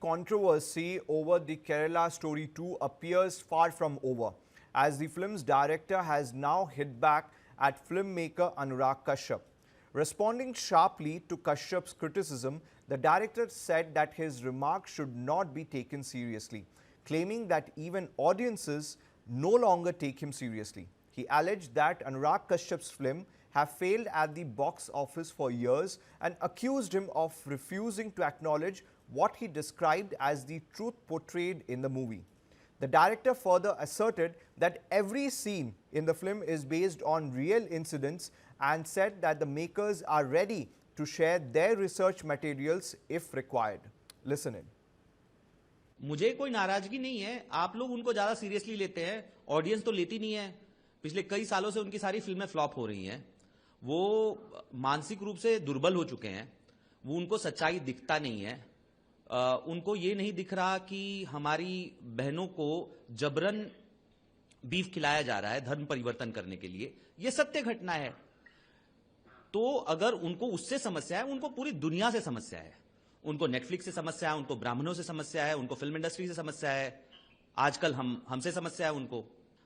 controversy over the Kerala Story 2 appears far from over, as the film's director has now hit back at filmmaker Anurag Kashyap. Responding sharply to Kashyap's criticism, the director said that his remarks should not be taken seriously, claiming that even audiences no longer take him seriously. He alleged that Anurag Kashyap's film have failed at the box office for years and accused him of refusing to acknowledge what he described as the truth portrayed in the movie. The director further asserted that every scene in the film is based on real incidents and said that the makers are ready to share their research materials if required. Listen in. मुझे कोई नाराजगी नहीं है, आप लोग उनको ज्यादा seriously लेते हैं, ऑडियंस तो लेती नहीं है। पिछले कई सालों से उनकी सारी फिल्में फ्लॉप हो रही हैं। वो मानसिक रूप से दुर्बल हो चुके हैं, वो उनको सच्चाई दिखता नहीं है। उनको ये नहीं दिख रहा कि हमारी बहनों को जबरन बीफ खिलाया जा रहा है धर्म परिवर्तन करने के लिए। ये सत्य घटना है। तो अगर उनको उससे समस्या है, उनको पूरी दुनिया से समस्या है। उनको नेटफ्लिक्स से समस्या है, उनको ब्राह्मणों से समस्या है, उनको फिल्म इंडस्ट्री से समस्या है, आजकल हमसे समस्या है उनको।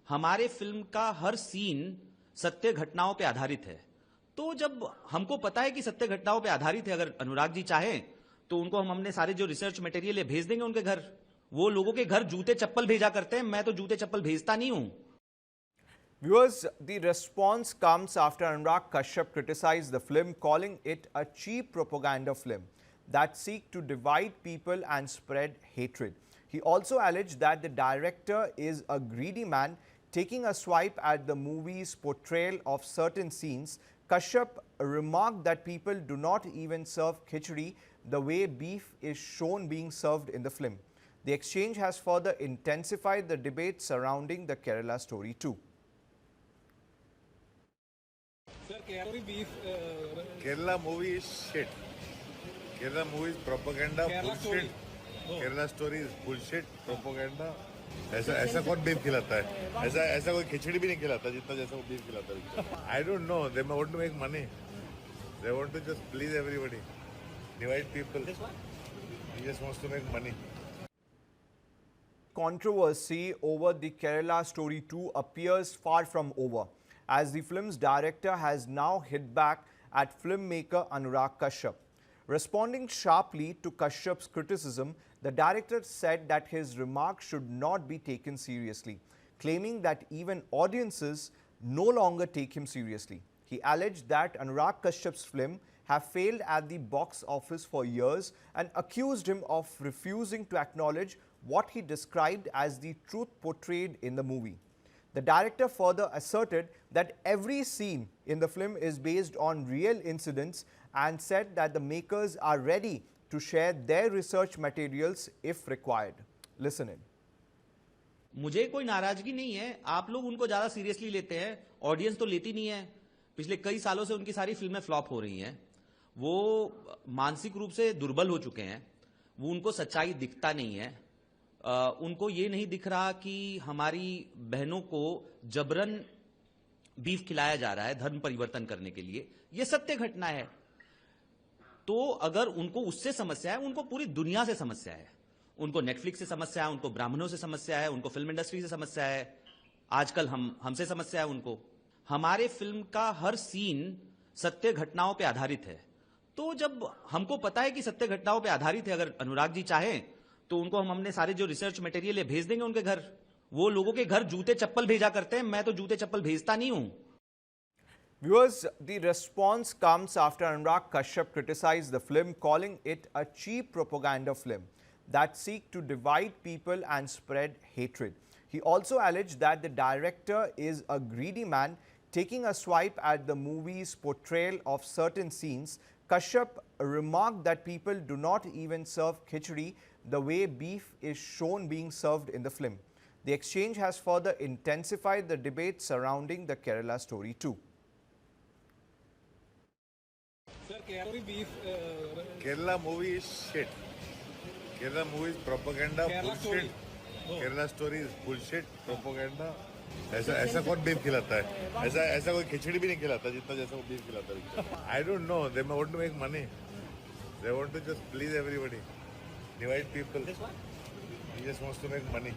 हमारे फिल्म का हर सीन सत्य घटनाओं पे आधारित है। तो जब हमको पता है कि सत्य घटनाओं पे आधारित है, अगर अनुराग जी चाहें तो उनको हमने सारे जो रिसर्च मटेरियल है भेज देंगे उनके घर। वो लोगों के घर जूते चप्पल भेजा करते हैं, मैं तो जूते चप्पल भेजता नहीं हूं। Viewers, the response comes after Anurag Kashyap criticized the film, calling it a cheap propaganda film that seeks to divide people and spread hatred. He also alleged that the director is a greedy man taking a swipe at the movie's portrayal of certain scenes. Kashyap remarked that people do not even serve khichdi the way beef is shown being served in the film. The exchange has further intensified the debate surrounding the Kerala Story 2. Kerala movie is shit. Kerala movie is propaganda, bullshit. Kerala Story is bullshit, propaganda. ऐसा कौन beef खिलाता है? ऐसा कोई खिचड़ी भी नहीं खिलाता जितना जैसा वो बीफ खिलाता है। I don't know. They want to make money. They want to just please everybody, divide people. He just wants to make money. Controversy over the Kerala Story 2 appears far from over, as the film's director has now hit back at filmmaker Anurag Kashyap. Responding sharply to Kashyap's criticism, the director said that his remarks should not be taken seriously, claiming that even audiences no longer take him seriously. He alleged that Anurag Kashyap's film have failed at the box office for years and accused him of refusing to acknowledge what he described as the truth portrayed in the movie. The director further asserted that every scene in the film is based on real incidents and said that the makers are ready to share their research materials if required. Listen in. मुझे कोई नाराजगी नहीं है, आप लोग उनको ज्यादा seriously लेते हैं, ऑडियंस तो लेती नहीं है। पिछले कई सालों से उनकी सारी फिल्में फ्लॉप हो रही हैं। वो मानसिक रूप से दुर्बल हो चुके हैं, वो उनको सच्चाई दिखता नहीं है। उनको ये नहीं दिख रहा कि हमारी बहनों को जबरन बीफ खिलाया जा रहा है धर्म परिवर्तन करने के लिए। ये सत्य घटना है। तो अगर उनको उससे समस्या है, उनको पूरी दुनिया से समस्या है। उनको नेटफ्लिक्स से समस्या है, उनको ब्राह्मणों से समस्या है, उनको फिल्म इंडस्ट्री से समस्या है, आजकल हमसे समस्या है उनको। हमारे फिल्म का हर सीन सत्य घटनाओं पे आधारित है। तो जब हमको पता है कि सत्य घटनाओं पे आधारित है, अगर अनुराग जी चाहें तो उनको हमने सारे जो रिसर्च मटेरियल है भेज देंगे उनके घर। वो लोगों के घर जूते चप्पल भेजा करते हैं, मैं तो जूते चप्पल भेजता नहीं हूं। Viewers, the response comes after Anurag Kashyap criticized the film, calling it a cheap propaganda film that seeks to divide people and spread hatred. He also alleged that the director is a greedy man taking a swipe at the movie's portrayal of certain scenes. Kashyap remarked that people do not even serve khichdi the way beef is shown being served in the film. The exchange has further intensified the debate surrounding the Kerala Story 2. Kerala movie is shit. Kerala movie is propaganda, bullshit. Kerala Story is bullshit, propaganda. ऐसा कौन beef खिलाता है? ऐसा कोई खिचड़ी भी नहीं खिलाता जितना जैसा वो बीफ खिलाता है। I don't know. They want to make money. They want to just please everybody, divide people. He just wants to make money.